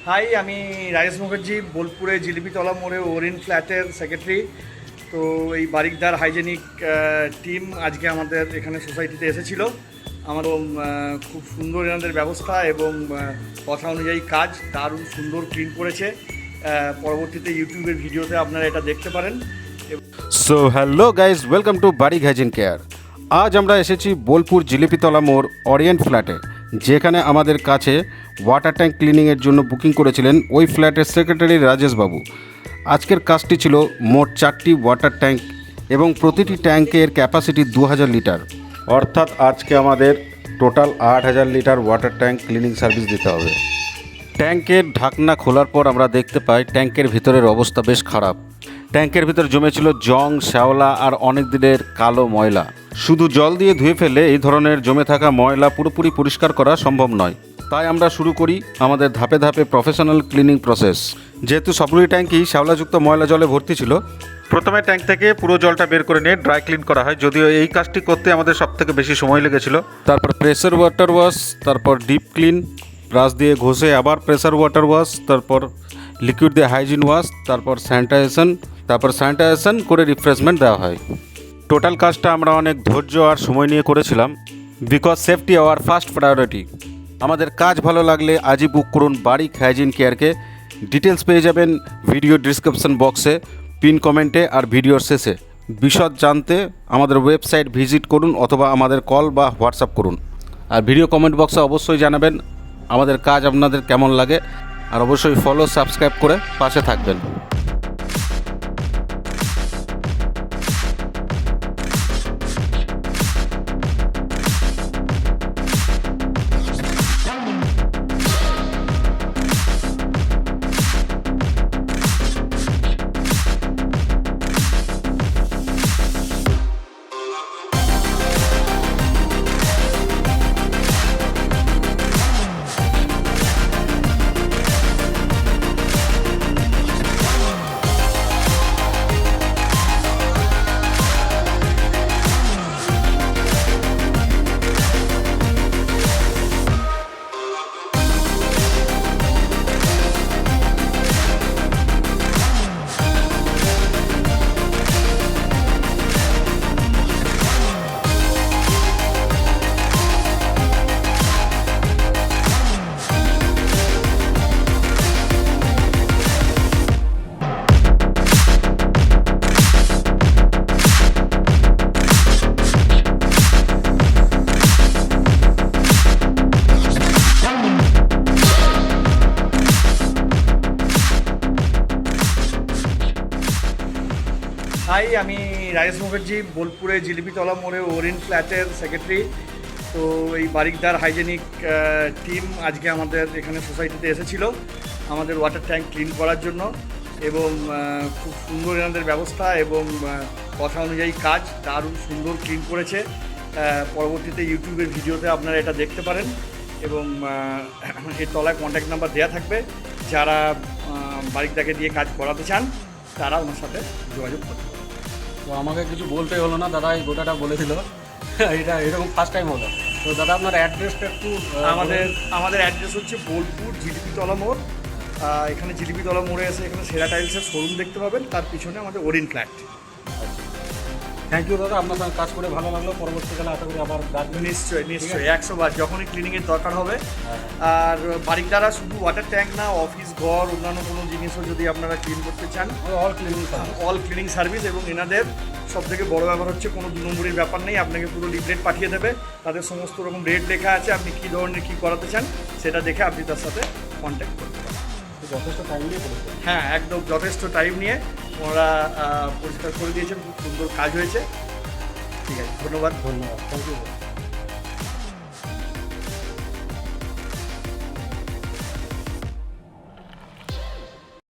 High, আমি রাজেশ মুখার্জি, বোলপুরে জিলিপিতলা মোড়ে ওরিন ফ্ল্যাটের সেক্রেটারি। তো এই বারিকদার হাইজেনিক টিম আজকে আমাদের এখানে সোসাইটিতে এসেছিল। আমার খুব সুন্দর এনাদের ব্যবস্থা এবং কথা অনুযায়ী কাজ দারুণ সুন্দর ক্লিন করেছে। পরবর্তীতে ইউটিউবের ভিডিওতে আপনারা এটা দেখতে পারেন। So hello guys, welcome to Barik hygiene care. আজ আমরা এসেছি বোলপুর জিলিপিতলা মোড় অরিয়েন্ট ফ্ল্যাটে, যেখানে আমাদের কাছে ওয়াটার ট্যাঙ্ক ক্লিনিংয়ের জন্য বুকিং করেছিলেন ওই ফ্ল্যাটের সেক্রেটারি রাজেশবাবু। আজকের কাজটি ছিল মোট 4টি ওয়াটার ট্যাঙ্ক এবং প্রতিটি ট্যাঙ্কের ক্যাপাসিটি 2000 লিটার। অর্থাৎ আজকে আমাদের total 8000 litre water tank cleaning service দিতে হবে। ট্যাঙ্কের ঢাকনা খোলার পর আমরা দেখতে পাই ট্যাঙ্কের ভিতরের অবস্থা বেশ খারাপ। ট্যাঙ্কের ভিতর জমেছিল জং, শ্যাওলা আর অনেক দিনের কালো ময়লা। শুধু জল দিয়ে ধুয়ে ফেলে এই ধরনের জমে থাকা ময়লা পুরোপুরি পরিষ্কার করা সম্ভব নয়। তাই আমরা শুরু করি আমাদের ধাপে ধাপে প্রফেশনাল ক্লিনিং প্রসেস। যেহেতু সবগুলি ট্যাঙ্কই শ্যাওলাযুক্ত ময়লা জলে ভর্তি ছিল, প্রথমে ট্যাঙ্ক থেকে পুরো জলটা বের করে নিয়ে ড্রাই ক্লিন করা হয়, যদিও এই কাজটি করতে আমাদের সবথেকে বেশি সময় লেগেছিল। তারপর প্রেসার ওয়াটার ওয়াশ, তারপর ডিপ ক্লিন, ব্রাশ দিয়ে ঘষে আবার প্রেসার ওয়াটার ওয়াশ, তারপর লিকুইড দিয়ে হাইজিন ওয়াশ, তারপর স্যানিটাইজেশন করে রিফ্রেশমেন্ট দেওয়া হয়। টোটাল কাজটা আমরা অনেক ধৈর্য আর সময় নিয়ে করেছিলাম, because safety our first priority. আমাদের কাজ ভালো লাগলে আজই বুক করুন বারিক হাইজিন কেয়ারকে। ডিটেলস পেয়ে যাবেন ভিডিও ডিসক্রিপশন বক্সে, পিন কমেন্টে আর ভিডিওর শেষে। বিশদ জানতে আমাদের ওয়েবসাইট ভিজিট করুন অথবা আমাদের কল বা হোয়াটসঅ্যাপ করুন। আর ভিডিও কমেন্ট বক্সে অবশ্যই জানাবেন আমাদের কাজ আপনাদের কেমন লাগে, আর অবশ্যই ফলো সাবস্ক্রাইব করে পাশে থাকবেন। হাই, আমি রাজেশ মুখার্জি, বোলপুরে জিলিপিতলা মোড়ে ওরিন ফ্ল্যাটের সেক্রেটারি। তো এই বারিকদার হাইজেনিক টিম আজকে আমাদের এখানে সোসাইটিতে এসেছিল আমাদের ওয়াটার ট্যাঙ্ক ক্লিন করার জন্য এবং খুব সুন্দর এনাদের ব্যবস্থা এবং কথা অনুযায়ী কাজ দারুণ সুন্দর ক্লিন করেছে। পরবর্তীতে ইউটিউবের ভিডিওতে আপনারা এটা দেখতে পারেন এবং এর তলায় কন্ট্যাক্ট নাম্বার দেওয়া থাকবে। যারা বারিকদাকে দিয়ে কাজ করাতে চান তারা ওনার সাথে যোগাযোগ করতে পারেন। তো আমাকে কিছু বলতেই হলো না, দাদা এই গোটাটা বলে দিল। এটা এরকম ফার্স্ট টাইম হলো। তো দাদা আপনার অ্যাড্রেসটা একটু আমাদের অ্যাড্রেস হচ্ছে বোলপুর জিলিপিতলা মোড়। এখানে জিলিপিতলা মোড়ে এসে এখানে সেরা টাইলসের শোরুম দেখতে পাবেন, তার পিছনে আমাদের ওরিন ফ্ল্যাট। থ্যাংক ইউ দাদা, আপনার সঙ্গে কাজ করে ভালো লাগলো। পরবর্তীকালে আশা করি আবার ডাকবেন। নিশ্চয়ই 100 বার যখনই ক্লিনিংয়ের দরকার হবে। আর বারিকদারা শুধু ওয়াটার ট্যাঙ্ক না, অফিস ঘর অন্যান্য কোনো জিনিসও যদি আপনারা ক্লিন করতে চান, অল ক্লিনিং সার্ভিস। এবং এনাদের সবথেকে বড় ব্যাপার হচ্ছে কোনো 2 নম্বরের ব্যাপার নেই। আপনাকে পুরো লিফলেট পাঠিয়ে দেবে, তাদের সমস্ত রকম রেট লেখা আছে। আপনি কী ধরনের কী করাতে চান সেটা দেখে আপনি তার সাথে কন্ট্যাক্ট করতে পারেন। যথেষ্ট টাইম নিয়ে করেছে। হ্যাঁ, একদম যথেষ্ট টাইম নিয়ে ওনারা পরিষ্কার করে দিয়েছেন। খুব সুন্দর কাজ হয়েছে। ঠিক আছে, ধন্যবাদ। Thank you.